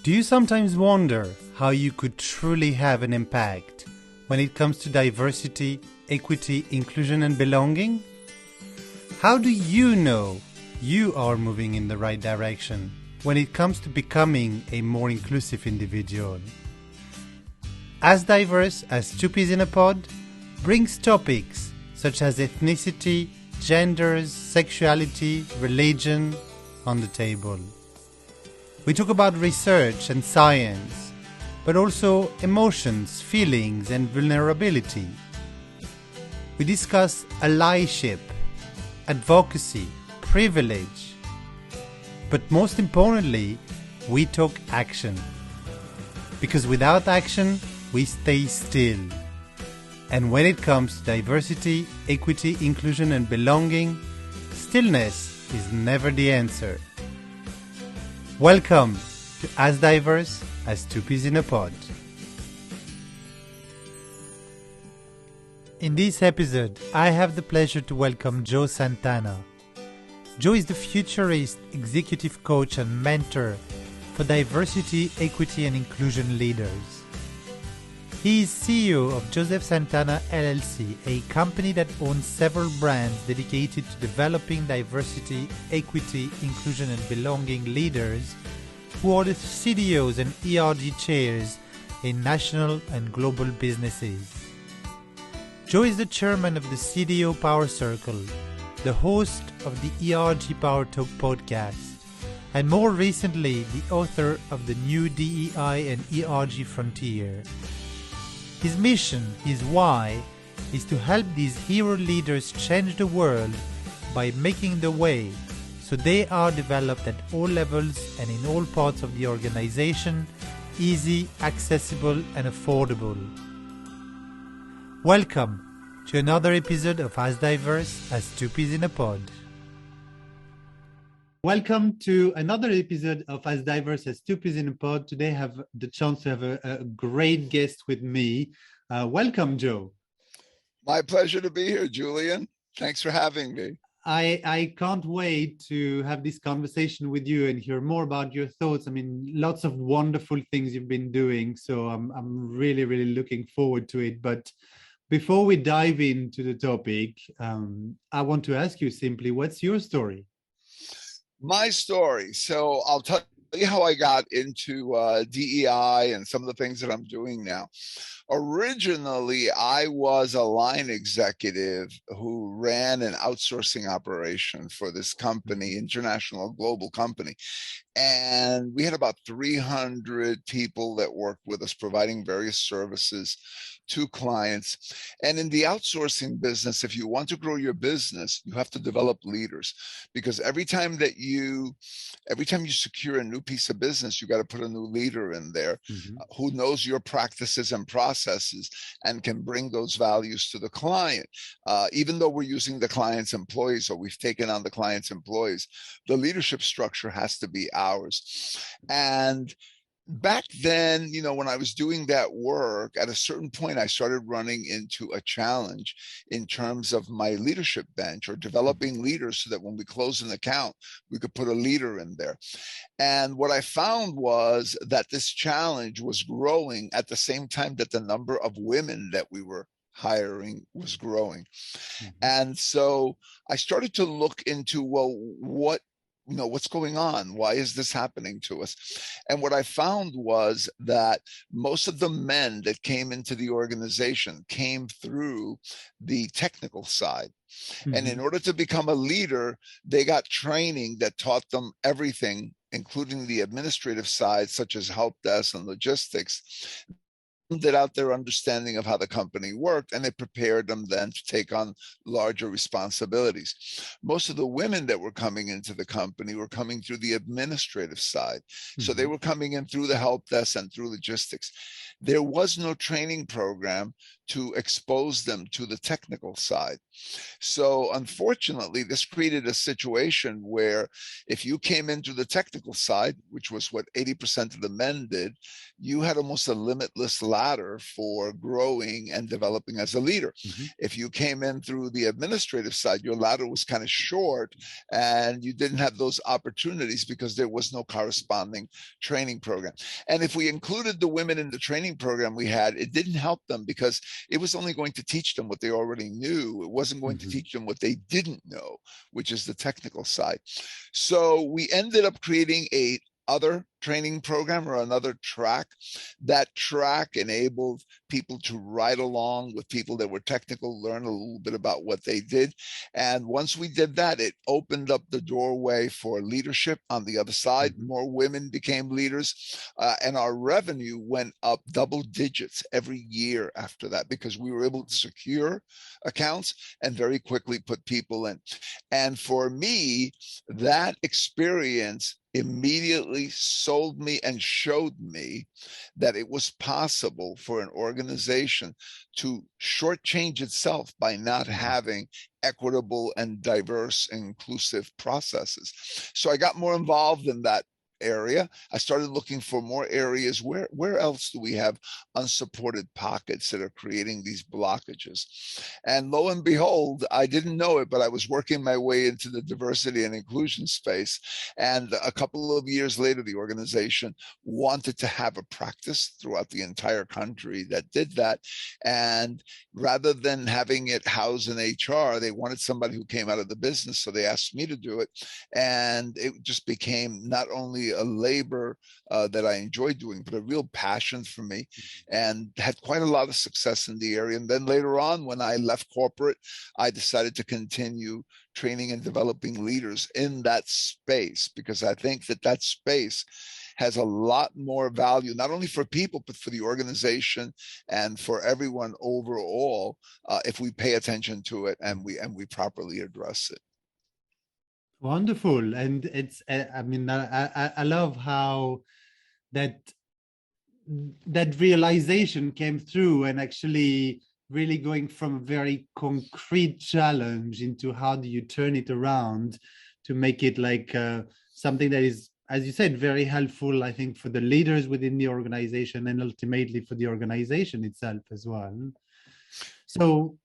Do you sometimes wonder how you could truly have an impact when it comes to diversity, equity, inclusion, and belonging? How do you know you are moving in the right direction when it comes to becoming a more inclusive individual? As Diverse as Two Peas in a Pod brings topics such as ethnicity, genders, sexuality, religion on the table. We talk about research and science, but also emotions, feelings, and vulnerability. We discuss allyship, advocacy, privilege, but most importantly, we talk action. Because without action, we stay still. And when it comes to diversity, equity, inclusion, and belonging, stillness is never the answer. Welcome to As Diverse as Two Peas in a Pod. In this episode, I have the pleasure to welcome Joe Santana. Joe is the Futurist executive coach and mentor for diversity, equity, and inclusion leaders. He is CEO of Joseph Santana LLC, a company that owns several brands dedicated to developing diversity, equity, inclusion, and belonging leaders who are the CDOs and ERG chairs in national and global businesses. Joe is the chairman of the CDO Power Circle, the host of the ERG Power Talk podcast, and more recently, the author of the new DEI and ERG Frontier. His mission, his why, is to help these hero leaders change the world by making the way so they are developed at all levels and in all parts of the organization, easy, accessible, and affordable. Welcome to another episode of As Diverse as Two Peas in a Pod. Welcome to another episode of As Diverse as Two Peas in a Pod. Today I have the chance to have a great guest with me. Welcome, Joe. My pleasure to be here, Julian. Thanks for having me. I can't wait to have this conversation with you and hear more about your thoughts. I mean, lots of wonderful things you've been doing, so I'm really, really looking forward to it. But before we dive into the topic, I want to ask you simply, what's your story? My story. So I'll tell you how I got into DEI and some of the things that I'm doing now. Originally, I was a line executive who ran an outsourcing operation for this company, international global company. And we had about 300 people that worked with us, providing various services to clients. And in the outsourcing business, if you want to grow your business, you have to develop leaders, because every time you secure a new piece of business, you got to put a new leader in there who knows your practices and processes and can bring those values to the client. Even though we're using the client's employees, or we've taken on the client's employees, the leadership structure has to be ours. And back then, when I was doing that work, at a certain point, I started running into a challenge in terms of my leadership bench, or developing leaders so that when we close an account, we could put a leader in there. And what I found was that this challenge was growing at the same time that the number of women that we were hiring was growing. And so I started to look into, well, what's going on? Why is this happening to us? And what I found was that most of the men that came into the organization came through the technical side. And in order to become a leader, they got training that taught them everything, including the administrative side, such as help desk and logistics, that out their understanding of how the company worked, and it prepared them then to take on larger responsibilities. Most of the women that were coming into the company were coming through the administrative side. So they were coming in through the help desk and through logistics. There was no training program to expose them to the technical side. So unfortunately, this created a situation where if you came into the technical side, which was what 80% of the men did, you had almost a limitless ladder for growing and developing as a leader. If you came in through the administrative side, your ladder was kind of short and you didn't have those opportunities because there was no corresponding training program. And if we included the women in the training program we had, it didn't help them because it was only going to teach them what they already knew. It wasn't going to teach them what they didn't know, which is the technical side. So we ended up creating a other training program or another track. That track enabled people to ride along with people that were technical, learn a little bit about what they did. And once we did that, it opened up the doorway for leadership on the other side. More women became leaders, and our revenue went up double digits every year after that because we were able to secure accounts and very quickly put people in. And for me, that experience immediately sold me and showed me that it was possible for an organization to shortchange itself by not having equitable and diverse and inclusive processes. So I got more involved in that area. I started looking for more areas where else do we have unsupported pockets that are creating these blockages. And lo and behold, I didn't know it, but I was working my way into the diversity and inclusion space. And a couple of years later, the organization wanted to have a practice throughout the entire country that did that. And rather than having it housed in HR, they wanted somebody who came out of the business. So they asked me to do it. And it just became not only a labor that I enjoyed doing, but a real passion for me, and had quite a lot of success in the area. And then later on, when I left corporate, I decided to continue training and developing leaders in that space, because I think that that space has a lot more value, not only for people, but for the organization and for everyone overall, if we pay attention to it and we properly address it. Wonderful. And it's, I mean, I love how that realization came through, and actually really going from a very concrete challenge into how do you turn it around to make it like something that is, as you said, very helpful, I think, for the leaders within the organization and ultimately for the organization itself as well. So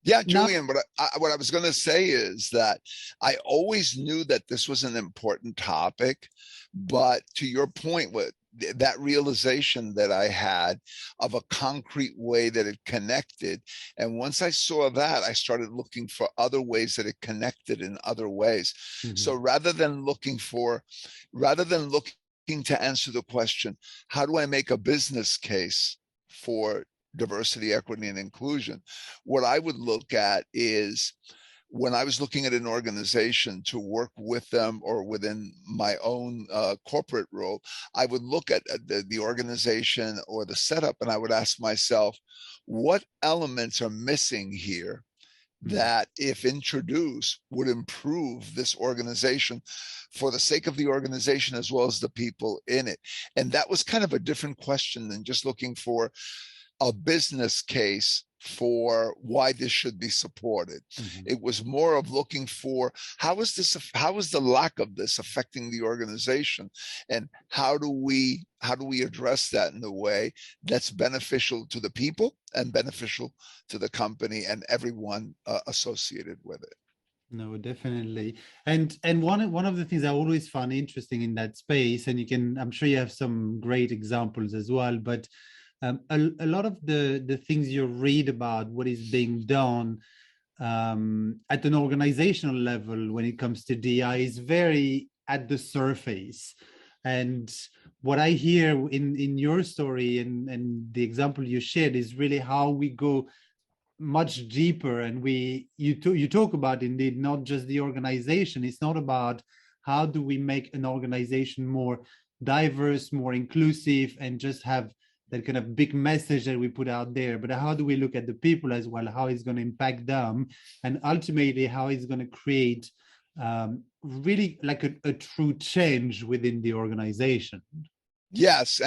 yeah, Julian, what I was going to say is that I always knew that this was an important topic, but to your point, with that realization that I had of a concrete way that it connected, and once I saw that, I started looking for other ways that it connected in other ways. So rather than looking to answer the question, how do I make a business case for diversity, equity, and inclusion, what I would look at is, when I was looking at an organization to work with them or within my own corporate role, I would look at the organization or the setup, and I would ask myself, what elements are missing here that, if introduced, would improve this organization for the sake of the organization as well as the people in it? And that was kind of a different question than just looking for a business case for why this should be supported. It was more of looking for how is the lack of this affecting the organization, and how do we address that in a way that's beneficial to the people and beneficial to the company and everyone associated with it. No, definitely. And one of the things I always found interesting in that space, and I'm sure you have some great examples as well, but a lot of the things you read about what is being done at an organizational level when it comes to DI is very at the surface. And what I hear in your story and the example you shared is really how we go much deeper, and you talk about, indeed, not just the organization. It's not about how do we make an organization more diverse, more inclusive, and just have that kind of big message that we put out there, but how do we look at the people as well, how it's going to impact them, and ultimately how it's going to create really like a true change within the organization. Yes,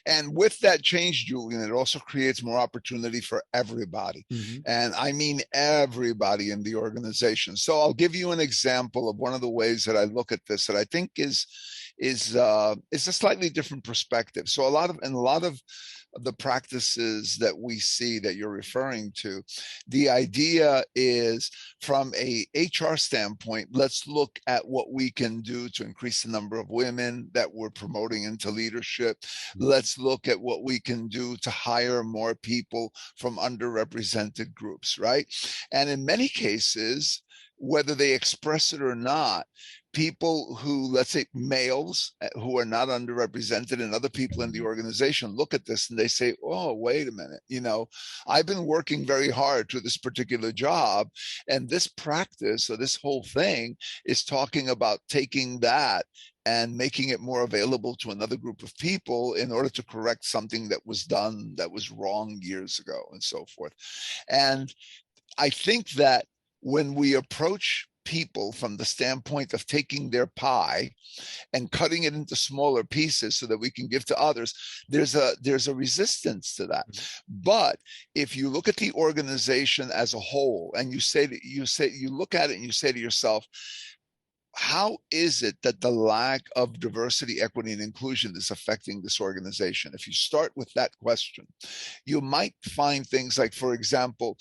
and with that change, Julian, it also creates more opportunity for everybody. And I mean everybody in the organization. So I'll give you an example of one of the ways that I look at this that I think is is a slightly different perspective. So a lot of the practices that we see that you're referring to, the idea is from a HR standpoint, let's look at what we can do to increase the number of women that we're promoting into leadership. Let's look at what we can do to hire more people from underrepresented groups, right? And in many cases, whether they express it or not, people who, let's say males who are not underrepresented and other people in the organization look at this and they say, oh, wait a minute, I've been working very hard to this particular job, and this practice or this whole thing is talking about taking that and making it more available to another group of people in order to correct something that was done that was wrong years ago and so forth. And I think that when we approach people from the standpoint of taking their pie and cutting it into smaller pieces so that we can give to others, there's a resistance to that. But if you look at the organization as a whole and you look at it and you say to yourself, how is it that the lack of diversity, equity, and inclusion is affecting this organization? If you start with that question, you might find things like, for example,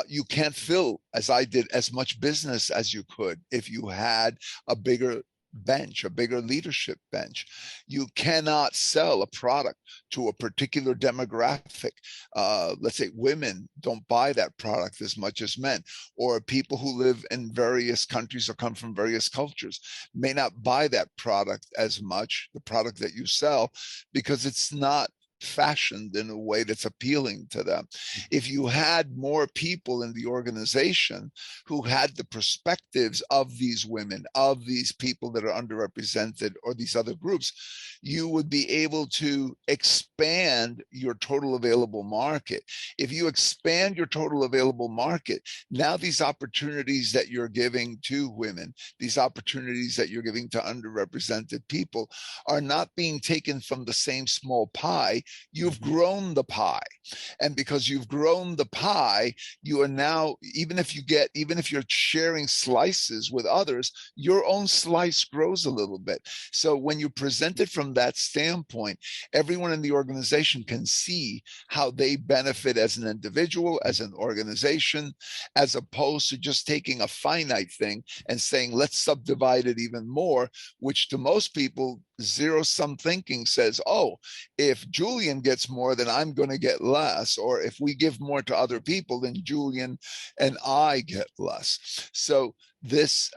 you can't fill, as I did, as much business as you could if you had a bigger bench, a bigger leadership bench. You cannot sell a product to a particular demographic. Let's say women don't buy that product as much as men, or people who live in various countries or come from various cultures may not buy that product as much, the product that you sell, because it's not fashioned in a way that's appealing to them. If you had more people in the organization who had the perspectives of these women, of these people that are underrepresented, or these other groups, you would be able to expand your total available market. If you expand your total available market, now these opportunities that you're giving to women, these opportunities that you're giving to underrepresented people, are not being taken from the same small pie. You've grown the pie. And because you've grown the pie, you are now, even if you're sharing slices with others, your own slice grows a little bit. So when you present it from that standpoint, everyone in the organization can see how they benefit as an individual, as an organization, as opposed to just taking a finite thing and saying, let's subdivide it even more, which to most people, zero-sum thinking says, oh, if Julian gets more, then I'm going to get less. Or if we give more to other people, then Julian and I get less. So this,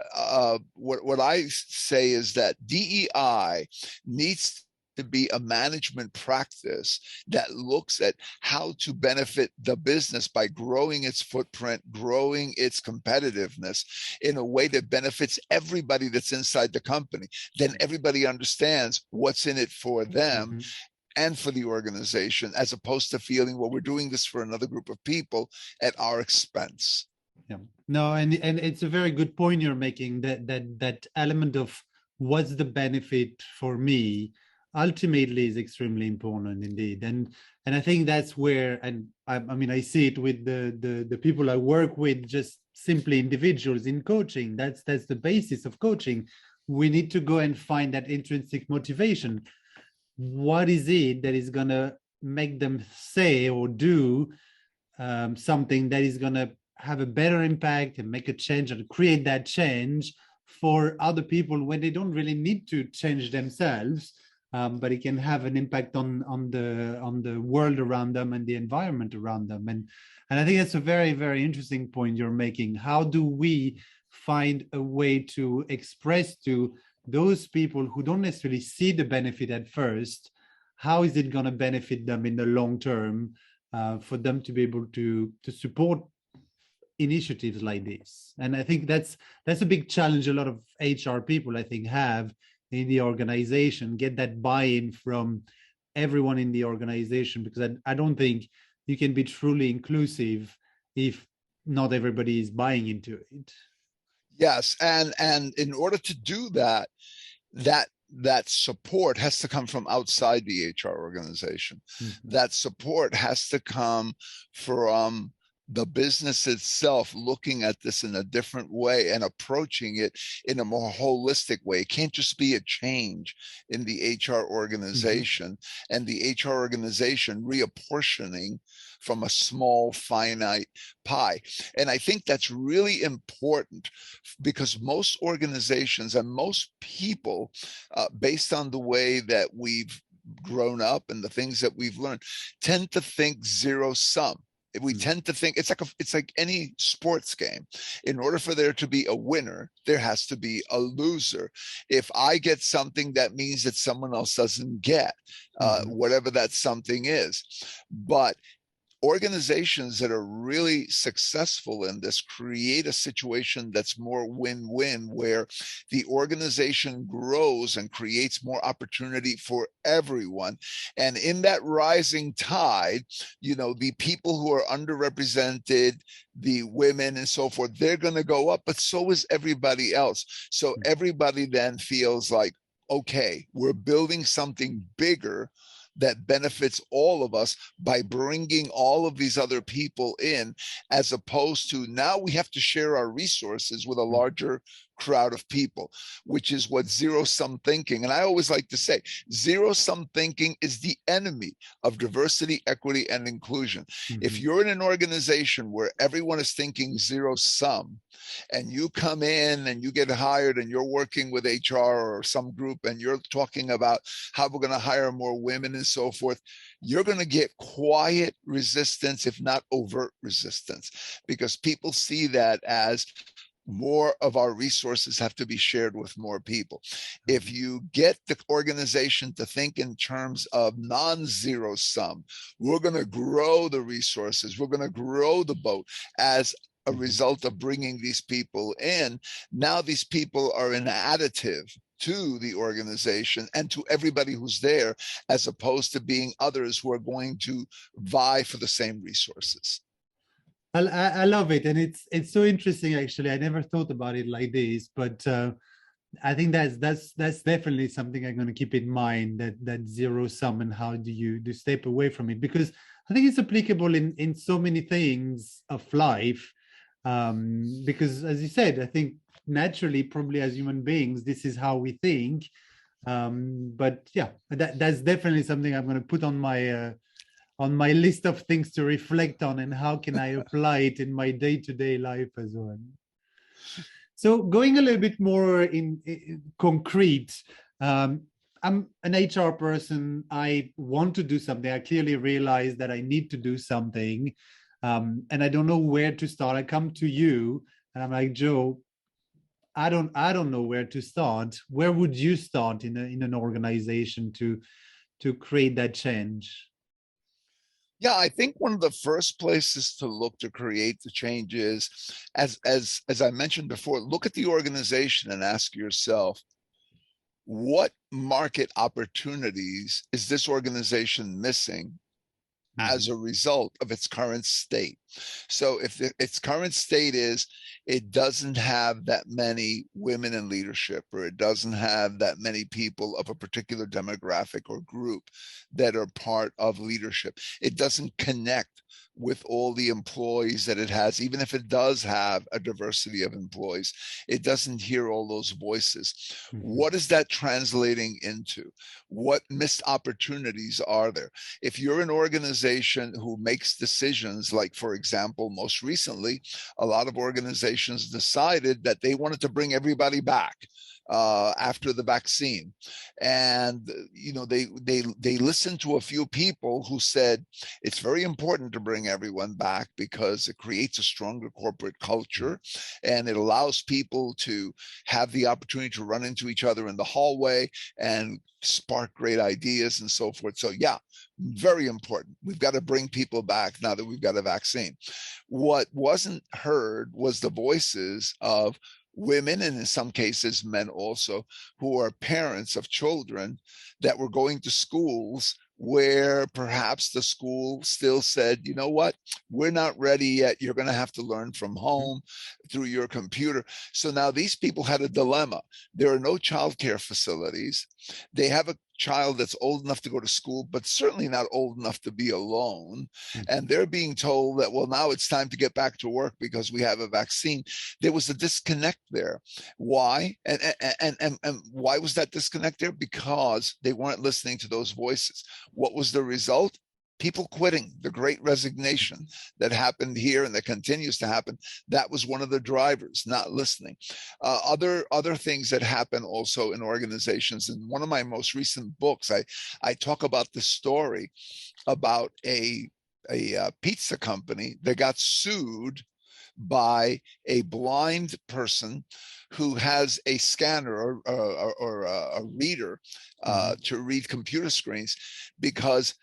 what I say is that DEI needs to be a management practice that looks at how to benefit the business by growing its footprint, growing its competitiveness in a way that benefits everybody that's inside the company. Then everybody understands what's in it for them and for the organization, as opposed to feeling, well, we're doing this for another group of people at our expense. Yeah. No, and it's a very good point you're making, that element of what's the benefit for me ultimately is extremely important indeed. And I think that's where, and I mean, I see it with the people I work with, just simply individuals in coaching. That's the basis of coaching. We need to go and find that intrinsic motivation. What is it that is going to make them say or do something that is going to have a better impact and make a change and create that change for other people when they don't really need to change themselves, but it can have an impact on the world around them and the environment around them. And I think that's a very, very interesting point you're making. How do we find a way to express to those people who don't necessarily see the benefit at first, how is it going to benefit them in the long term, for them to be able to support initiatives like this? And I think that's a big challenge a lot of HR people, I think, have in the organization, get that buy-in from everyone in the organization, because I don't think you can be truly inclusive if not everybody is buying into it. Yes, and in order to do that, that support has to come from outside the HR organization. That support has to come from the business itself looking at this in a different way and approaching it in a more holistic way. It can't just be a change in the HR organization and the HR organization reapportioning from a small finite pie. And I think that's really important because most organizations and most people, based on the way that we've grown up and the things that we've learned, tend to think zero sum. We tend to think it's like any sports game. In order for there to be a winner, there has to be a loser. If I get something, that means that someone else doesn't get whatever that something is. But organizations that are really successful in this create a situation that's more win-win, where the organization grows and creates more opportunity for everyone. And in that rising tide, the people who are underrepresented, the women and so forth, they're going to go up, but so is everybody else. So everybody then feels like, okay, we're building something bigger that benefits all of us by bringing all of these other people in, as opposed to now we have to share our resources with a larger crowd of people, which is what zero-sum thinking. And I always like to say, zero-sum thinking is the enemy of diversity, equity, and inclusion. If you're in an organization where everyone is thinking zero-sum, and you come in and you get hired and you're working with HR or some group and you're talking about how we're going to hire more women and so forth, you're going to get quiet resistance, if not overt resistance, because people see that as more of our resources have to be shared with more people. If you get the organization to think in terms of non-zero sum, we're going to grow the resources, we're going to grow the boat as a result of bringing these people in. Now these people are an additive to the organization and to everybody who's there, as opposed to being others who are going to vie for the same resources. I love it, and it's so interesting. Actually, I never thought about it like this, but I think that's definitely something I'm going to keep in mind. That zero sum, and how do you step away from it? Because I think it's applicable in so many things of life. Because, as you said, I think naturally, probably as human beings, this is how we think. But yeah, that's definitely something I'm going to put on my list of things to reflect on, and how can I apply it in my day-to-day life as well. So going a little bit more in concrete, I'm an HR person. I want to do something. I clearly realize that I need to do something, and I don't know where to start. I come to you and I'm like, Joe, I don't know where to start. Where would you start in an organization to create that change? Yeah, I think one of the first places to look to create the change is, as I mentioned before, look at the organization and ask yourself, what market opportunities is this organization missing as a result of its current state? So if its current state is it doesn't have that many women in leadership, or it doesn't have that many people of a particular demographic or group that are part of leadership, it doesn't connect with all the employees that it has, even if it does have a diversity of employees, it doesn't hear all those voices. What is that translating into? What missed opportunities are there? If you're an organization who makes decisions, like, for example, most recently, a lot of organizations decided that they wanted to bring everybody back after the vaccine, and they listened to a few people who said it's very important to bring everyone back because it creates a stronger corporate culture and it allows people to have the opportunity to run into each other in the hallway and spark great ideas and so forth. So yeah, very important. We've got to bring people back now that we've got a vaccine. What wasn't heard was the voices of women, and in some cases men also, who are parents of children that were going to schools where perhaps the school still said, you know what, we're not ready yet. You're going to have to learn from home through your computer. So now these people had a dilemma. There are no childcare facilities. They have a child that's old enough to go to school, but certainly not old enough to be alone. And they're being told that, well, now it's time to get back to work because we have a vaccine. There was a disconnect there. Why? And why was that disconnect there? Because they weren't listening to those voices. What was the result? People quitting, the great resignation that happened here and that continues to happen. That was one of the drivers, not listening. Other things that happen also in organizations. In one of my most recent books, I talk about the story about a pizza company that got sued by a blind person who has a scanner or a reader to read computer screens, because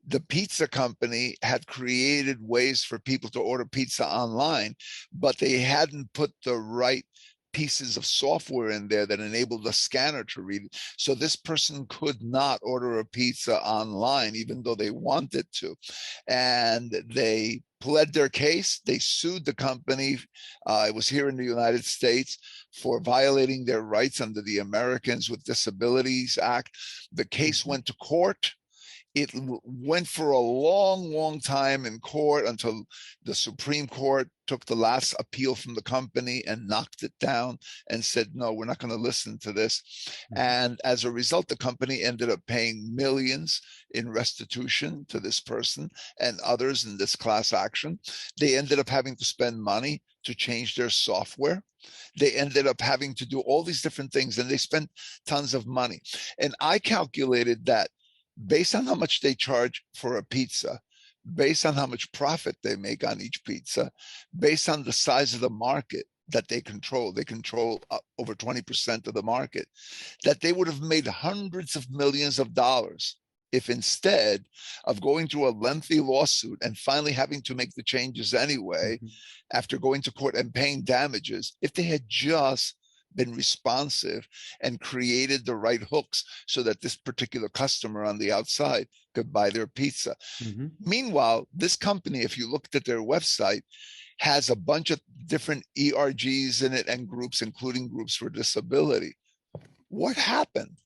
the pizza company had created ways for people to order pizza online, but they hadn't put the right pieces of software in there that enabled the scanner to read it. So this person could not order a pizza online, even though they wanted to. And they pled their case. They sued the company. It was here in the United States, for violating their rights under the Americans with Disabilities Act. The case went to court. It went for a long, long time in court until the Supreme Court took the last appeal from the company and knocked it down and said, no, we're not going to listen to this. And as a result, the company ended up paying millions in restitution to this person and others in this class action. They ended up having to spend money to change their software. They ended up having to do all these different things, and they spent tons of money. And I calculated that based on how much they charge for a pizza, based on how much profit they make on each pizza, based on the size of the market that they control over 20% of the market, that they would have made hundreds of millions of dollars if, instead of going through a lengthy lawsuit and finally having to make the changes anyway, after going to court and paying damages, if they had just been responsive and created the right hooks so that this particular customer on the outside could buy their pizza. Meanwhile, this company, if you looked at their website, has a bunch of different ERGs in it and groups, including groups for disability. What happened?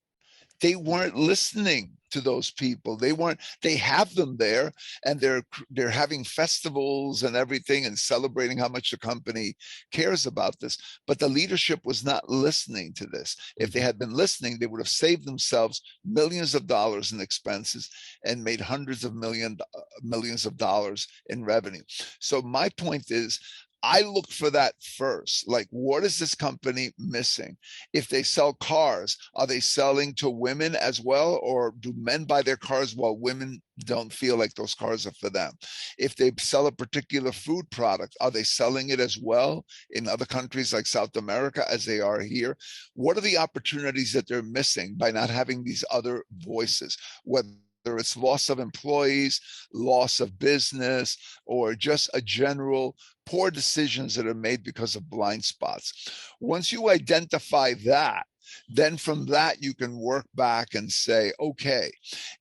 They weren't listening to those people. They have them there, and they're having festivals and everything and celebrating how much the company cares about this. But the leadership was not listening to this. If they had been listening, they would have saved themselves millions of dollars in expenses and made hundreds of millions of dollars in revenue. So my point is, I look for that first. Like, what is this company missing? If they sell cars, are they selling to women as well? Or do men buy their cars while women don't feel like those cars are for them? If they sell a particular food product, are they selling it as well in other countries like South America as they are here? What are the opportunities that they're missing by not having these other voices? Whether it's loss of employees, loss of business, or just a general poor decisions that are made because of blind spots. Once you identify that, then from that you can work back and say, okay,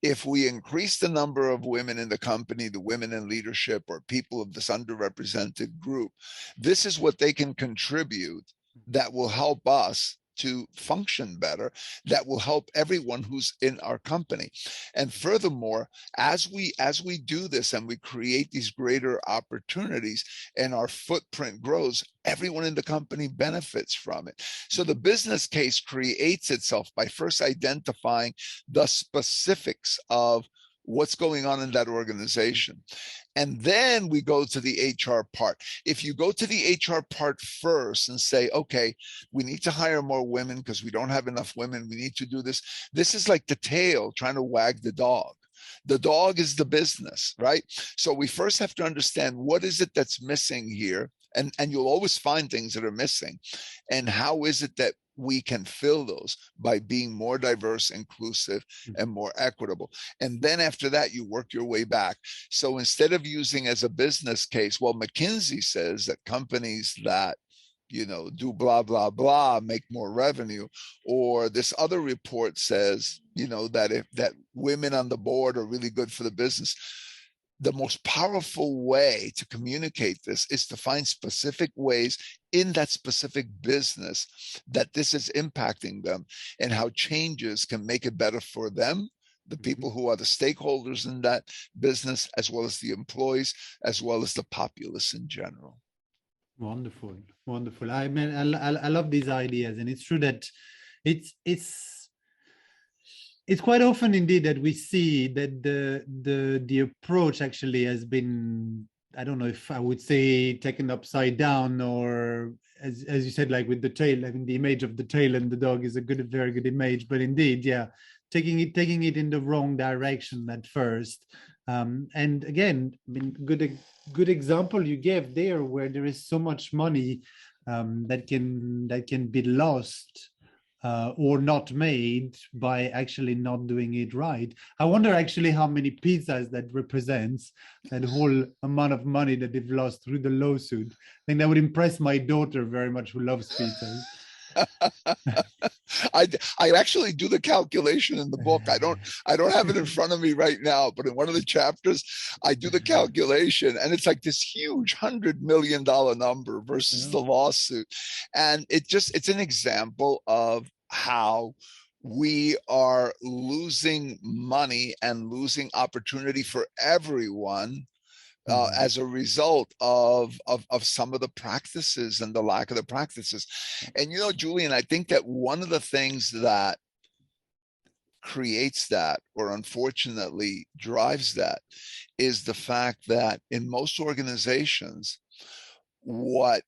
if we increase the number of women in the company, the women in leadership or people of this underrepresented group, this is what they can contribute that will help us to function better, that will help everyone who's in our company. And furthermore, as we do this and we create these greater opportunities and our footprint grows, everyone in the company benefits from it. So the business case creates itself by first identifying the specifics of what's going on in that organization. And then we go to the HR part. If you go to the HR part first and say, okay, we need to hire more women because we don't have enough women, we need to do this. This is like the tail trying to wag the dog. The dog is the business, right? So we first have to understand, what is it that's missing here? And you'll always find things that are missing. And how is it that we can fill those? By being more diverse, inclusive, and more equitable. And then after that, you work your way back. So instead of using as a business case, well, McKinsey says that companies that do blah, blah, blah, make more revenue. Or this other report says, that women on the board are really good for the business. the most powerful way to communicate this is to find specific ways in that specific business that this is impacting them, and how changes can make it better for them, the people who are the stakeholders in that business, as well as the employees, as well as the populace in general. Wonderful, wonderful. I mean, I love these ideas, and it's true that it's quite often indeed that we see that the approach actually has been, I don't know if I would say, taken upside down, or as you said, like with the tail. I mean, the image of the tail and the dog is a very good image, but indeed, yeah, taking it in the wrong direction at first. And again, I mean, good example you gave there, where there is so much money that can be lost or not made by actually not doing it right. I wonder actually how many pizzas that represents, that whole amount of money that they've lost through the lawsuit. I think that would impress my daughter very much, who loves pizzas. I actually do the calculation in the book. I don't have it in front of me right now, but in one of the chapters, I do the calculation, and it's like this huge $100 million number versus the lawsuit. And it's an example of how we are losing money and losing opportunity for everyone as a result of some of the practices and the lack of the practices. And, you know, Julian, I think that one of the things that creates that, or unfortunately drives that, is the fact that in most organizations, what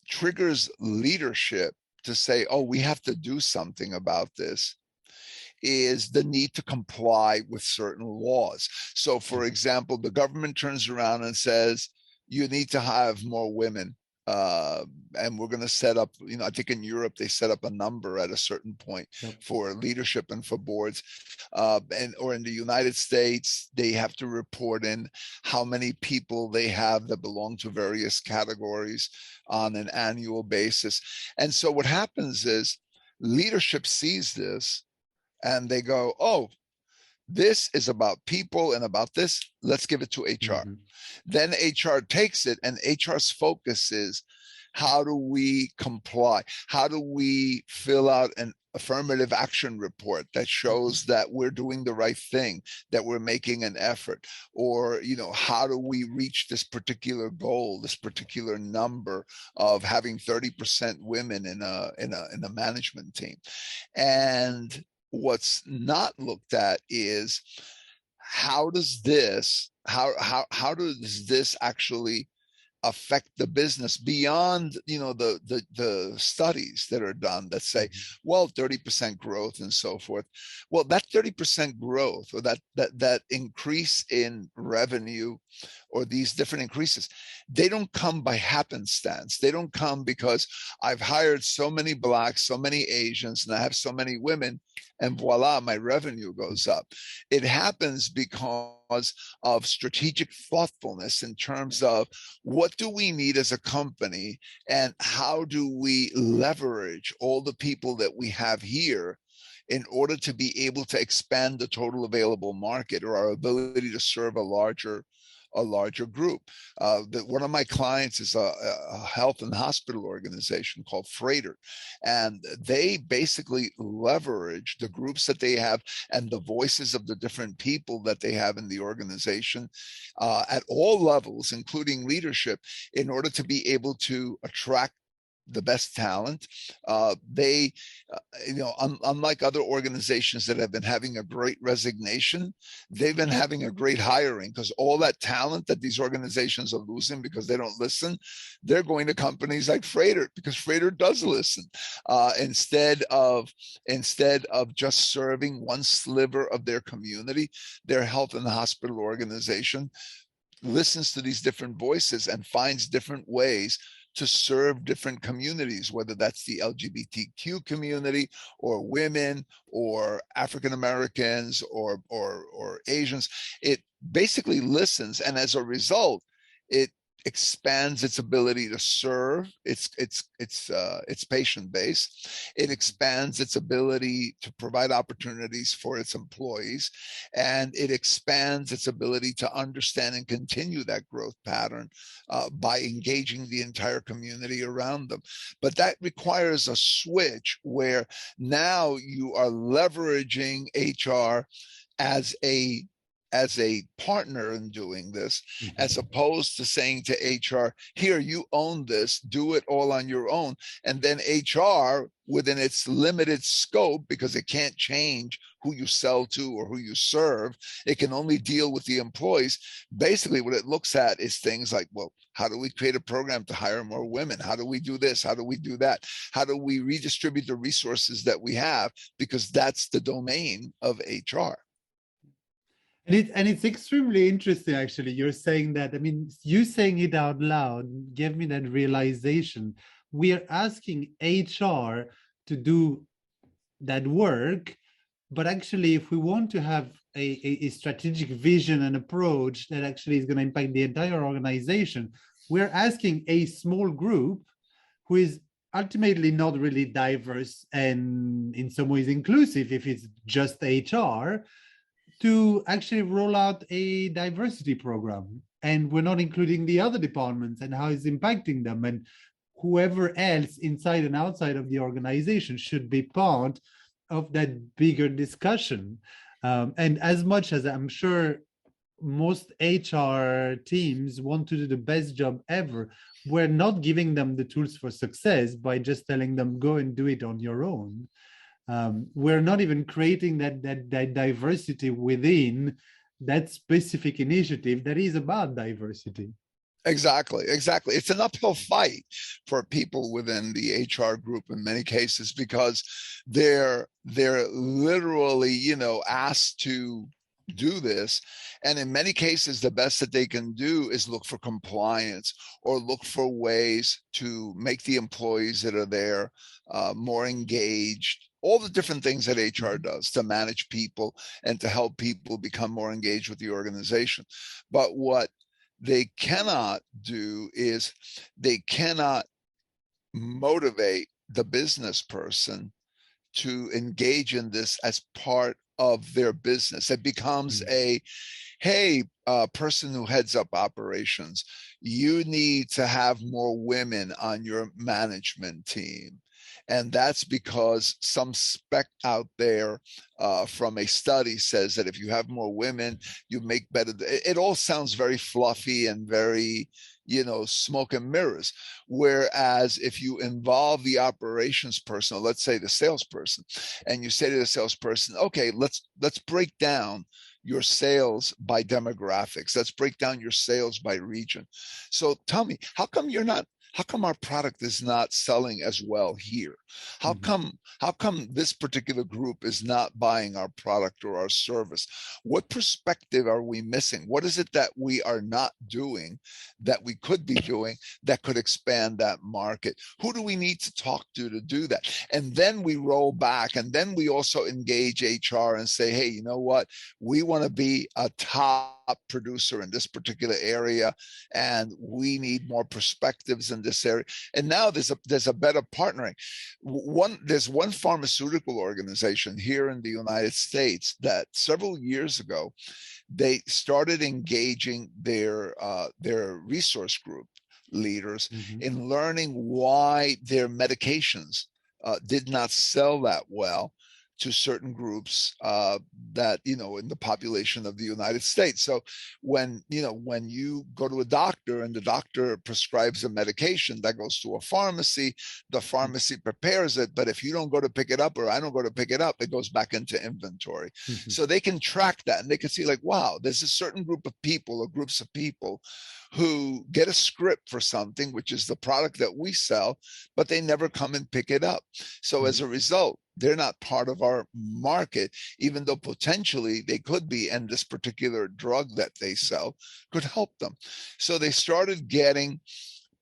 triggers leadership to say, oh, we have to do something about this, is the need to comply with certain laws. So, for example, the government turns around and says, you need to have more women. And we're going to set up, you know, I think in Europe, they set up a number at a certain point for leadership and for boards. Or in the United States, they have to report in how many people they have that belong to various categories on an annual basis. And so what happens is leadership sees this, and they go, oh, this is about people and about this, let's give it to HR. Then HR takes it, and HR's focus is, how do we comply? How do we fill out an affirmative action report that shows that we're doing the right thing, that we're making an effort? Or, you know, how do we reach this particular goal, this particular number of having 30% women in a management team? And what's not looked at is, how does this actually affect the business beyond, you know, the studies that are done that say, well, 30% growth and so forth. Well, that 30% growth, or that increase in revenue, or these different increases, they don't come by happenstance. They don't come because I've hired so many Blacks, so many Asians, and I have so many women, and voila, my revenue goes up. It happens because of strategic thoughtfulness in terms of, what do we need as a company, and how do we leverage all the people that we have here in order to be able to expand the total available market, or our ability to serve a larger group. One of my clients is a health and hospital organization called Freighter, and they basically leverage the groups that they have and the voices of the different people that they have in the organization at all levels, including leadership, in order to be able to attract the best talent. Unlike other organizations that have been having a great resignation, they've been having a great hiring, because all that talent that these organizations are losing because they don't listen, they're going to companies like Freighter, because Freighter does listen, instead of just serving one sliver of their community. Their health and hospital organization listens to these different voices and finds different ways to serve different communities, whether that's the LGBTQ community, or women, or African Americans, or Asians. It basically listens, and as a result, it expands its ability to serve its patient base. It expands its ability to provide opportunities for its employees, and it expands its ability to understand and continue that growth pattern by engaging the entire community around them. But that requires a switch where now you are leveraging HR as a partner in doing this, as opposed to saying to HR, here, you own this, do it all on your own. And then HR, within its limited scope, because it can't change who you sell to or who you serve, it can only deal with the employees. Basically, what it looks at is things like, well, how do we create a program to hire more women? How do we do this? How do we do that? How do we redistribute the resources that we have? Because that's the domain of HR. And it's extremely interesting, actually. You're saying that, I mean, you saying it out loud gave me that realization. We are asking HR to do that work, but actually, if we want to have a strategic vision and approach that actually is going to impact the entire organization, we're asking a small group who is ultimately not really diverse and in some ways inclusive, if it's just HR, to actually roll out a diversity program. And we're not including the other departments and how it's impacting them. And whoever else inside and outside of the organization should be part of that bigger discussion. And as much as I'm sure most HR teams want to do the best job ever, we're not giving them the tools for success by just telling them, go and do it on your own. We're not even creating that diversity within that specific initiative that is about diversity. Exactly. It's an uphill fight for people within the HR group in many cases, because they're literally, asked to do this. And in many cases, the best that they can do is look for compliance or look for ways to make the employees that are there more engaged. All the different things that HR does to manage people and to help people become more engaged with the organization. But what they cannot do is they cannot motivate the business person to engage in this as part of their business. It becomes hey, person who heads up operations, you need to have more women on your management team. And that's because some spec out there from a study says that if you have more women, you make better. It all sounds very fluffy and very, smoke and mirrors. Whereas if you involve the operations person, or let's say the salesperson, and you say to the salesperson, okay, let's break down your sales by demographics. Let's break down your sales by region. So tell me, how come our product is not selling as well here? How come this particular group is not buying our product or our service? What perspective are we missing? What is it that we are not doing that we could be doing that could expand that market? Who do we need to talk to do that? And then we roll back, and then we also engage HR and say, hey, you know what? We want to be a top producer in this particular area, and we need more perspectives in this area. And now there's a better partnering. There's one pharmaceutical organization here in the United States that several years ago, they started engaging their resource group leaders in learning why their medications did not sell that well to certain groups that, in the population of the United States. So when you go to a doctor and the doctor prescribes a medication, that goes to a pharmacy, the pharmacy prepares it. But if you don't go to pick it up, or I don't go to pick it up, it goes back into inventory. So they can track that, and they can see like, wow, there's a certain group of people or groups of people who get a script for something, which is the product that we sell, but they never come and pick it up. So as a result, they're not part of our market, even though potentially they could be, and this particular drug that they sell could help them. So they started getting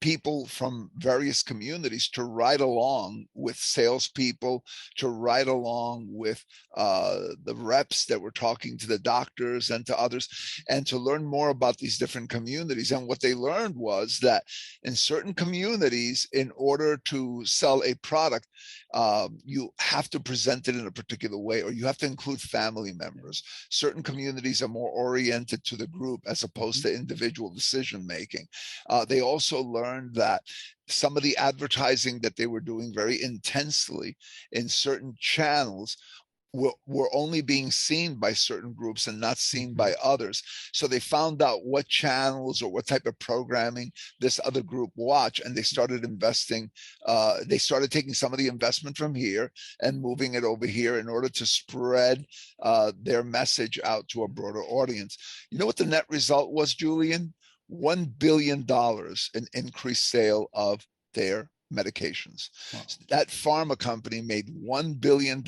people from various communities to ride along with salespeople, to ride along with the reps that were talking to the doctors and to others, and to learn more about these different communities. And what they learned was that in certain communities, in order to sell a product, you have to present it in a particular way, or you have to include family members. Certain communities are more oriented to the group as opposed to individual decision making. They also learned that some of the advertising that they were doing very intensely in certain channels were only being seen by certain groups and not seen by others. So they found out what channels or what type of programming this other group watched, and they started investing. They started taking some of the investment from here and moving it over here in order to spread their message out to a broader audience. You know what the net result was, Julian? $1 billion in increased sale of their medications. Wow. That pharma company made $1 billion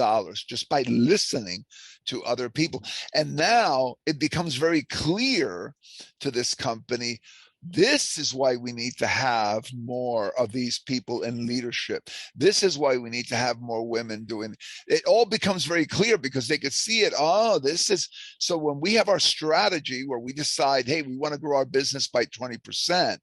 just by listening to other people. And now it becomes very clear to this company, this is why we need to have more of these people in leadership. This is why we need to have more women doing it. It all becomes very clear because they could see it. Oh, this is, so when we have our strategy where we decide, hey, we want to grow our business by 20%,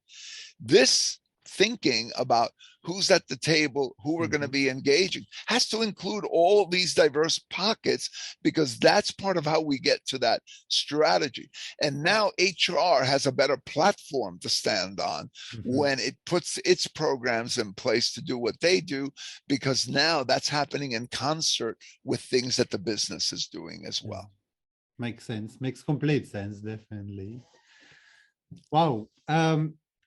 this thinking about who's at the table, who we're going to be engaging, has to include all these diverse pockets, because that's part of how we get to that strategy. And now HR has a better platform to stand on when it puts its programs in place to do what they do, because now that's happening in concert with things that the business is doing as well. Makes sense. Makes complete sense, definitely. Wow.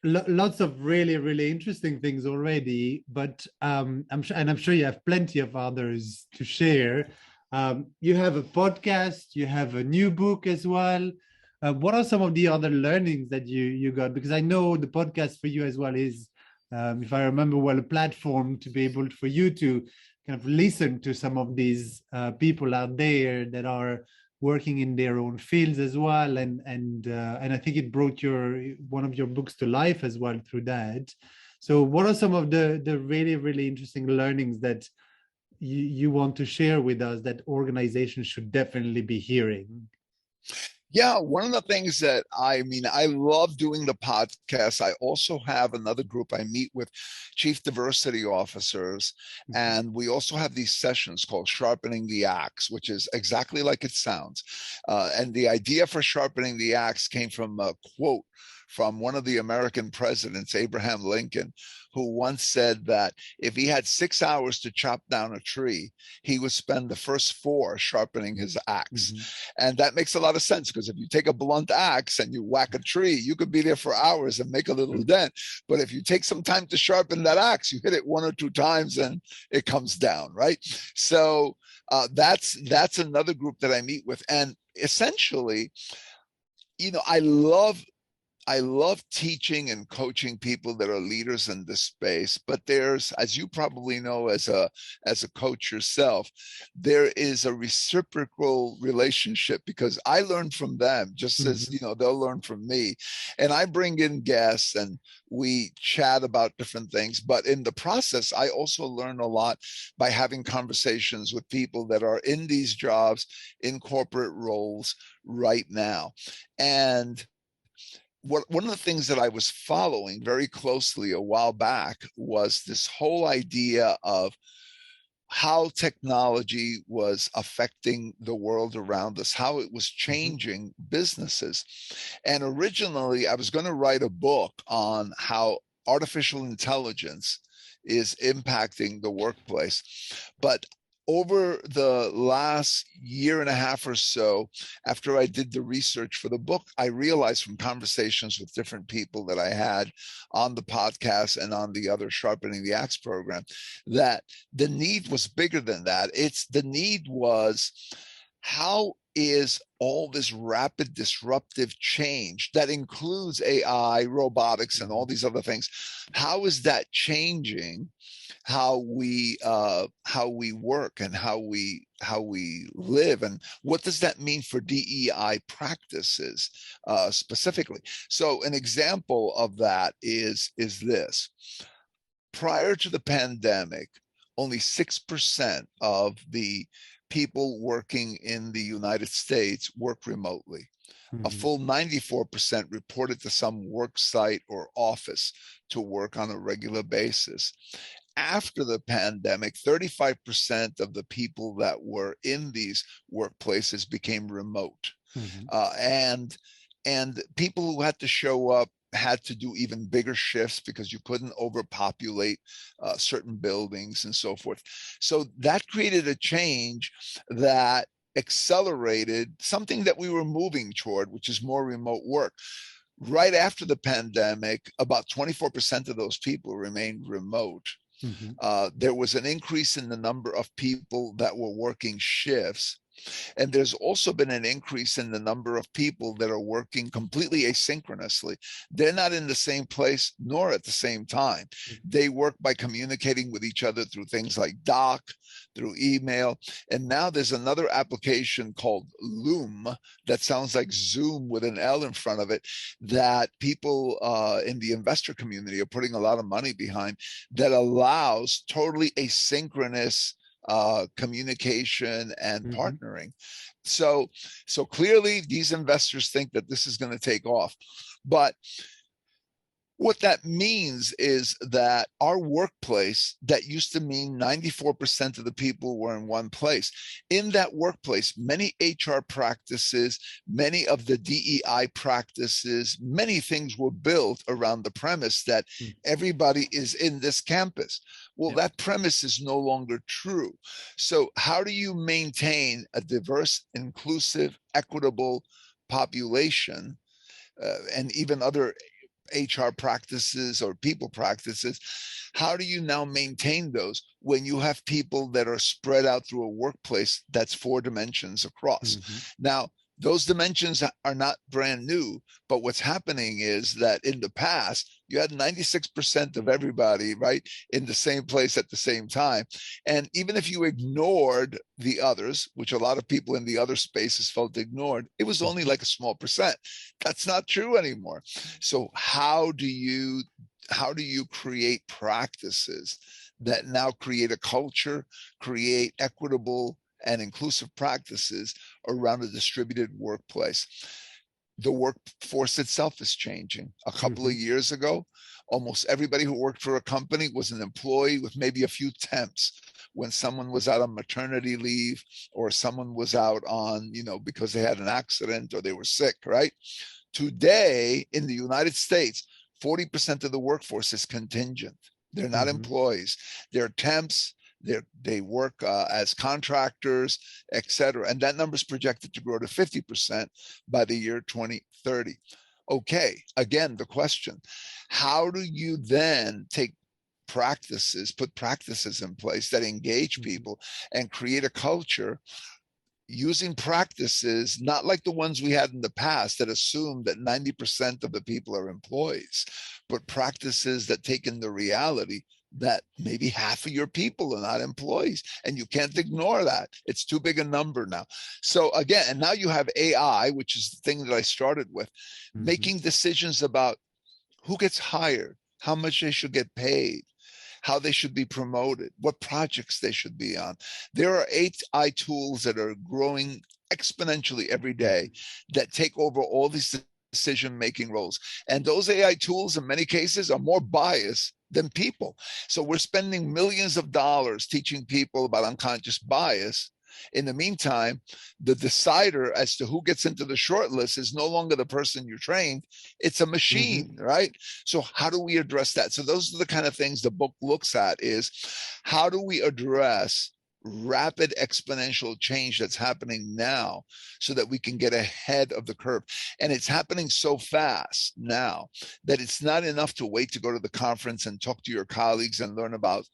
Lots of really, really interesting things already, but I'm sure you have plenty of others to share. You have a podcast, you have a new book as well. What are some of the other learnings that you got? Because I know the podcast for you as well is, if I remember well, a platform to be able for you to kind of listen to some of these people out there that are working in their own fields as well, and I think it brought one of your books to life as well through that. So what are some of the really, really interesting learnings that you want to share with us that organizations should definitely be hearing? Yeah, one of the things that I love doing the podcast. I also have another group I meet with chief diversity officers, and we also have these sessions called Sharpening the Axe, which is exactly like it sounds. And the idea for Sharpening the Axe came from a quote from one of the American presidents, Abraham Lincoln, who once said that if he had 6 hours to chop down a tree, he would spend the first 4 sharpening his axe. And that makes a lot of sense, because if you take a blunt axe and you whack a tree, you could be there for hours and make a little dent. But if you take some time to sharpen that axe, you hit it 1 or 2 times and it comes down, right? So that's another group that I meet with. And essentially, I love teaching and coaching people that are leaders in this space, but there's, as you probably know, as a coach yourself, there is a reciprocal relationship, because I learn from them just as, they'll learn from me. And I bring in guests and we chat about different things, but in the process, I also learn a lot by having conversations with people that are in these jobs, in corporate roles right now. And one of the things that I was following very closely a while back was this whole idea of how technology was affecting the world around us, how it was changing businesses. And originally, I was going to write a book on how artificial intelligence is impacting the workplace. But over the last year and a half or so, after I did the research for the book, I realized from conversations with different people that I had on the podcast and on the other Sharpening the Axe program, that the need was bigger than that. The need was, how is all this rapid disruptive change that includes AI, robotics, and all these other things, how is that changing how we work and how we we live, and what does that mean for DEI practices specifically? So an example of that is this. Prior to the pandemic, only 6% of the people working in the United States work remotely. A full 94% reported to some work site or office to work on a regular basis. After the pandemic, 35% of the people that were in these workplaces became remote. And people who had to show up had to do even bigger shifts because you couldn't overpopulate certain buildings and so forth. So that created a change that accelerated something that we were moving toward, which is more remote work. Right after the pandemic, about 24% of those people remained remote. There was an increase in the number of people that were working shifts. And there's also been an increase in the number of people that are working completely asynchronously. They're not in the same place nor at the same time. They work by communicating with each other through things like Doc, through email. And now there's another application called Loom that sounds like Zoom with an L in front of it, that people in the investor community are putting a lot of money behind, that allows totally asynchronous communication and partnering. So clearly these investors think that this is going to take off. But what that means is that our workplace, that used to mean 94% of the people were in one place. In that workplace, many HR practices, many of the DEI practices, many things were built around the premise that everybody is in this campus. Well, that premise is no longer true. So how do you maintain a diverse, inclusive, equitable population and even other HR practices or people practices? How do you now maintain those when you have people that are spread out through a workplace that's 4 dimensions across? Now, those dimensions are not brand new, but what's happening is that in the past, you had 96% of everybody, right, in the same place at the same time. And even if you ignored the others, which a lot of people in the other spaces felt ignored, it was only like a small percent. That's not true anymore. So how do you create practices that now create a culture, create equitable and inclusive practices around a distributed workplace? The workforce itself is changing. A couple of years ago, almost everybody who worked for a company was an employee with maybe a few temps. When someone was out on maternity leave or someone was out on, because they had an accident or they were sick, right? Today in the United States, 40% of the workforce is contingent. They're not employees. They're temps. They work as contractors, et cetera. And that number is projected to grow to 50% by the year 2030. Okay, again, the question, how do you then put practices in place that engage people and create a culture using practices, not like the ones we had in the past that assumed that 90% of the people are employees, but practices that take in the reality that maybe half of your people are not employees, and you can't ignore that. It's too big a number now. So again, and now you have AI, which is the thing that I started with, making decisions about who gets hired, how much they should get paid, how they should be promoted, what projects they should be on. There are AI tools that are growing exponentially every day that take over all these decision-making roles. And those AI tools in many cases are more biased than people. So we're spending millions of dollars teaching people about unconscious bias. In the meantime, the decider as to who gets into the short list is no longer the person you trained, it's a machine, right? So how do we address that? So those are the kind of things the book looks at, is how do we address rapid exponential change that's happening now so that we can get ahead of the curve. And it's happening so fast now that it's not enough to wait to go to the conference and talk to your colleagues and learn about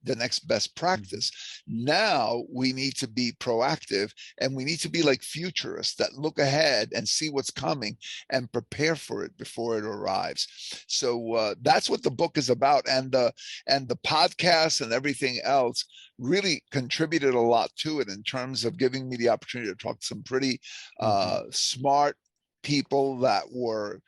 the next best practice. Now we need to be proactive, and we need to be like futurists that look ahead and see what's coming and prepare for it before it arrives. So that's what the book is about, and the podcast and everything else really contributed a lot to it in terms of giving me the opportunity to talk to some pretty smart people that were,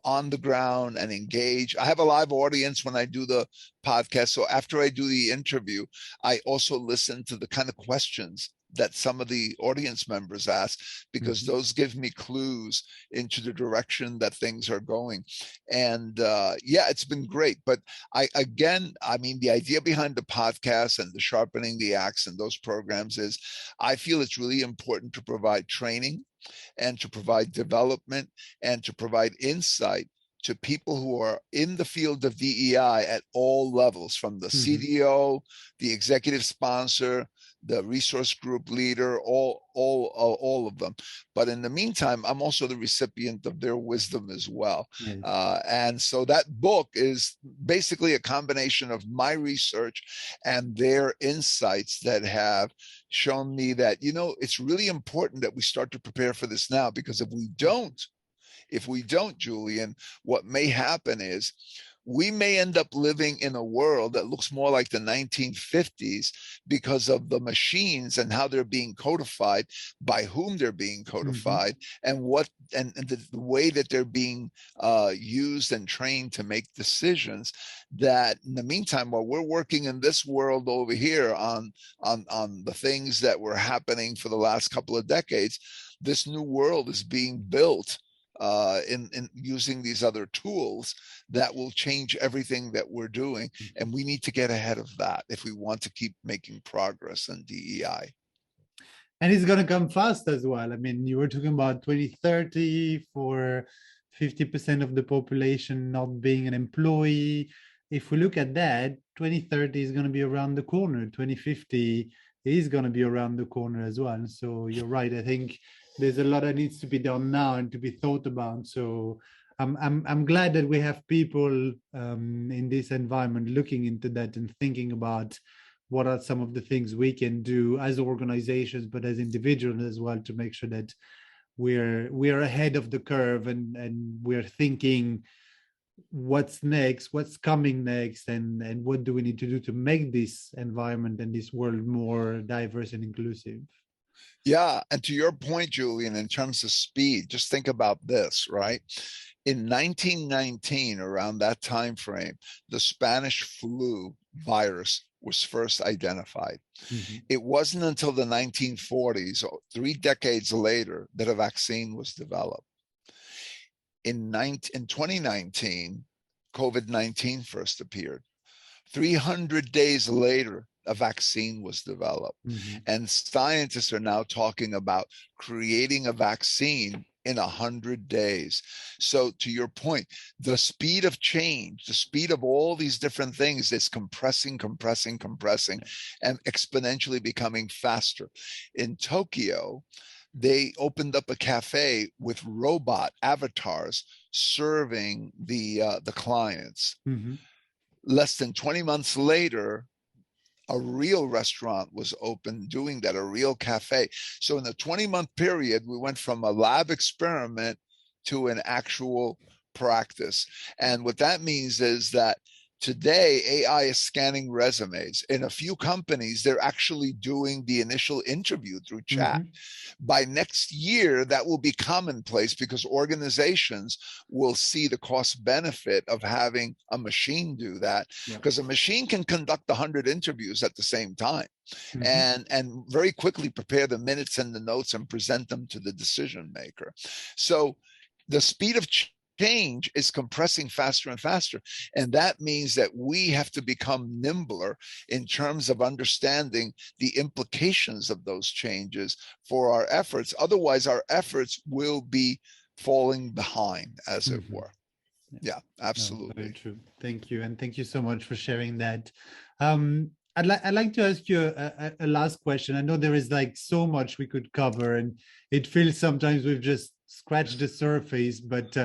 on the ground and engaged. I have a live audience when I do the podcast. So after I do the interview, I also listen to the kind of questions that some of the audience members ask, because those give me clues into the direction that things are going. And it's been great. But the idea behind the podcast and the sharpening the axe and those programs is, I feel it's really important to provide training and to provide development and to provide insight to people who are in the field of DEI at all levels, from the CDO, the executive sponsor, the resource group leader, all of them. But in the meantime, I'm also the recipient of their wisdom as well. Yes. And so that book is basically a combination of my research and their insights that have shown me that, it's really important that we start to prepare for this now, because if we don't, Julian, what may happen is we may end up living in a world that looks more like the 1950s because of the machines and how they're being codified, by whom they're being codified, and the way that they're being used and trained to make decisions. That in the meantime, while we're working in this world over here on the things that were happening for the last couple of decades, this new world is being built in using these other tools that will change everything that we're doing. And we need to get ahead of that if we want to keep making progress in DEI. And it's going to come fast as well. I mean, you were talking about 2030 for 50% of the population not being an employee. If we look at that, 2030 is going to be around the corner. 2050 is going to be around the corner as well. So you're right. I think there's a lot that needs to be done now and to be thought about. So I'm glad that we have people in this environment looking into that and thinking about what are some of the things we can do as organizations, but as individuals as well, to make sure that we're ahead of the curve and we're thinking what's next, what's coming next, and what do we need to do to make this environment and this world more diverse and inclusive. Yeah, and to your point, Julian, in terms of speed, just think about this, right? In 1919, around that time frame, the Spanish flu virus was first identified. It wasn't until the 1940s, or 3 decades later, that a vaccine was developed. In 2019, COVID-19 first appeared. 300 days later, a vaccine was developed. And scientists are now talking about creating a vaccine in 100 days. So to your point, the speed of change, the speed of all these different things is compressing, and exponentially becoming faster. In Tokyo, they opened up a cafe with robot avatars serving the clients. Less than 20 months later, a real restaurant was open doing that, a real cafe. So in the 20-month period, we went from a lab experiment to an actual practice. And what that means is that today, AI is scanning resumes. In a few companies, they're actually doing the initial interview through chat. By next year, that will be commonplace, because organizations will see the cost benefit of having a machine do that, because a machine can conduct 100 interviews at the same time and very quickly prepare the minutes and the notes and present them to the decision maker. So the speed of change is compressing faster and faster. And that means that we have to become nimbler in terms of understanding the implications of those changes for our efforts. Otherwise, our efforts will be falling behind, as it were. Yeah, absolutely. No, very true. Thank you. And thank you so much for sharing that. I'd like to ask you a last question. I know there is like so much we could cover, and it feels sometimes we've just scratched the surface, but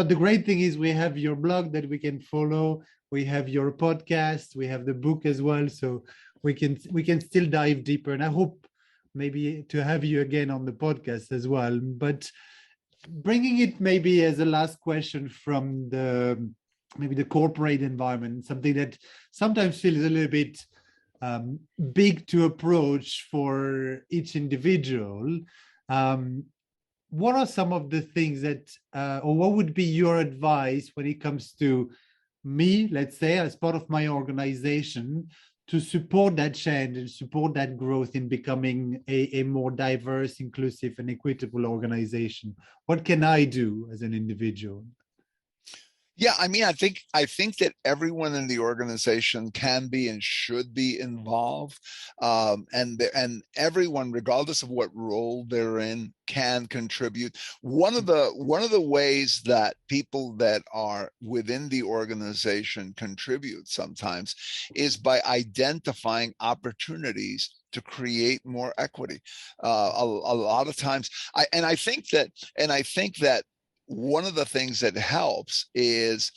the great thing is we have your blog that we can follow. we have your podcast, we have the book as well, so we can still dive deeper. And I hope maybe to have you again on the podcast as well. But bringing it maybe as a last question from the maybe the corporate environment, something that sometimes feels a little bit big to approach for each individual. What are some of the things that, or what would be your advice when it comes to me, let's say, as part of my organization, to support that change and support that growth in becoming a more diverse, inclusive, and equitable organization? What can I do as an individual? Yeah, I mean, I think that everyone in the organization can be and should be involved, and everyone, regardless of what role they're in, can contribute. One of the ways that people that are within the organization contribute sometimes is by identifying opportunities to create more equity. A lot of times, I think that one of the things that helps is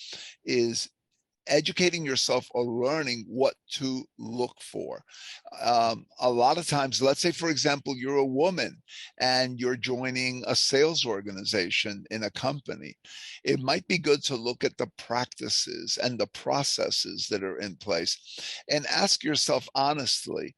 educating yourself or learning what to look for. A lot of times, let's say, for example, you're a woman and you're joining a sales organization in a company. It might be good to look at the practices and the processes that are in place and ask yourself honestly,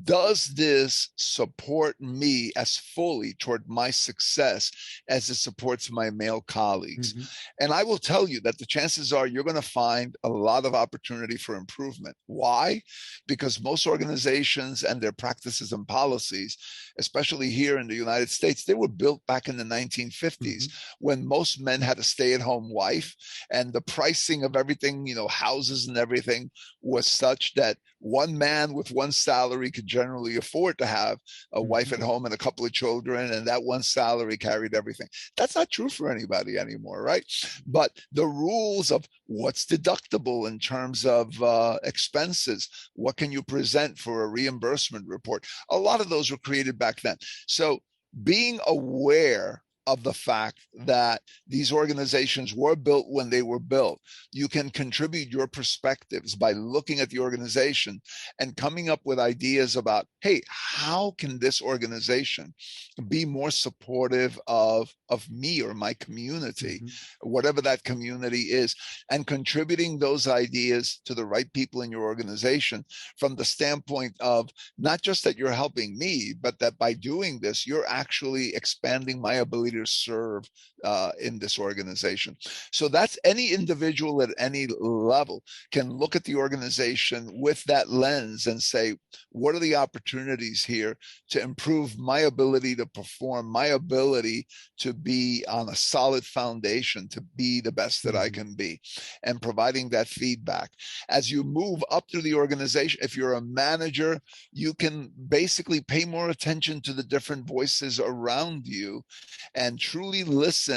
does this support me as fully toward my success as it supports my male colleagues? Mm-hmm. And I will tell you that the chances are you're going to find a lot of opportunity for improvement. Why? Because most organizations and their practices and policies, especially here in the United States, they were built back in the 1950s, mm-hmm. when most men had a stay-at-home wife, and the pricing of everything, houses and everything, was such that one man with one salary could generally afford to have a wife at home and a couple of children, and that one salary carried everything. That's not true for anybody anymore, right? But the rules of what's deductible in terms of expenses, what can you present for a reimbursement report, a lot of those were created back then. So being aware of the fact that these organizations were built when they were built, you can contribute your perspectives by looking at the organization and coming up with ideas about, hey, how can this organization be more supportive of me or my community, mm-hmm. whatever that community is, and contributing those ideas to the right people in your organization from the standpoint of not just that you're helping me, but that by doing this, you're actually expanding my ability to serve in this organization. So that's any individual at any level can look at the organization with that lens and say, what are the opportunities here to improve my ability to perform, my ability to be on a solid foundation, to be the best that I can be, and providing that feedback. As you move up through the organization, if you're a manager, you can basically pay more attention to the different voices around you and truly listen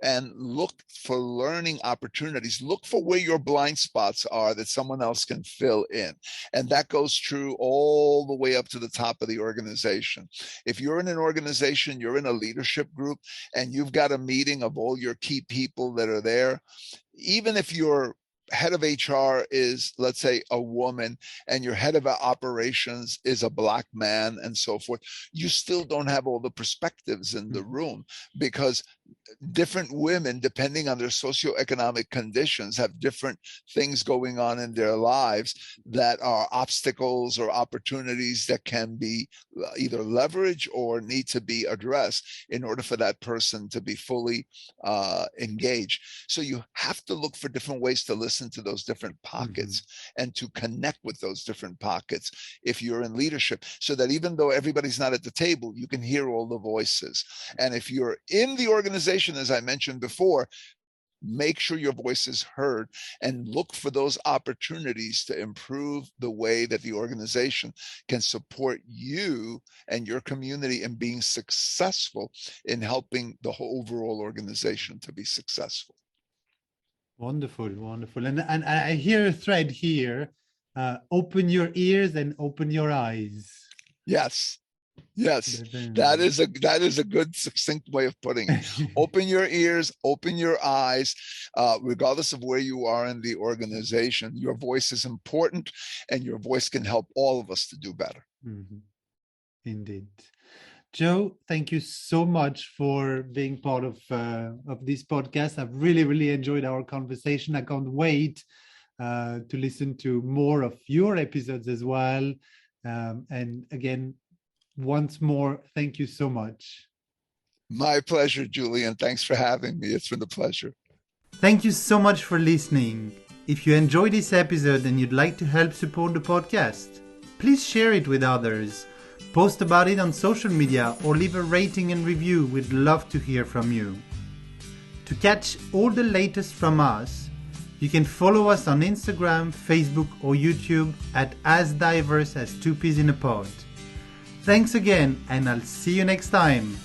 and look for learning opportunities. Look for where your blind spots are that someone else can fill in. And that goes true all the way up to the top of the organization. If you're in an organization, you're in a leadership group, and you've got a meeting of all your key people that are there, even if you're head of HR is, let's say, a woman, and your head of operations is a Black man and so forth, you still don't have all the perspectives in the room, because different women, depending on their socioeconomic conditions, have different things going on in their lives that are obstacles or opportunities that can be either leveraged or need to be addressed in order for that person to be fully engaged. So you have to look for different ways to listen to those different pockets, mm-hmm. and to connect with those different pockets if you're in leadership, so that even though everybody's not at the table, you can hear all the voices. And if you're in the organization, as I mentioned before, make sure your voice is heard and look for those opportunities to improve the way that the organization can support you and your community in being successful in helping the whole overall organization to be successful. Wonderful, wonderful. And I hear a thread here, open your ears and open your eyes. Yes. Yes, Definitely. that is a good succinct way of putting it. Open your ears, open your eyes, regardless of where you are in the organization. Your voice is important, and your voice can help all of us to do better. Mhm. Indeed. Joe, thank you so much for being part of this podcast. I've really, really enjoyed our conversation. I can't wait to listen to more of your episodes as well. And again, once more, thank you so much. My pleasure, Julian. Thanks for having me. It's been a pleasure. Thank you so much for listening. If you enjoyed this episode and you'd like to help support the podcast, please share it with others. Post about it on social media or leave a rating and review. We'd love to hear from you. To catch all the latest from us, you can follow us on Instagram, Facebook, or YouTube at As Diverse as Two Peas in a Pod. Thanks again, and I'll see you next time.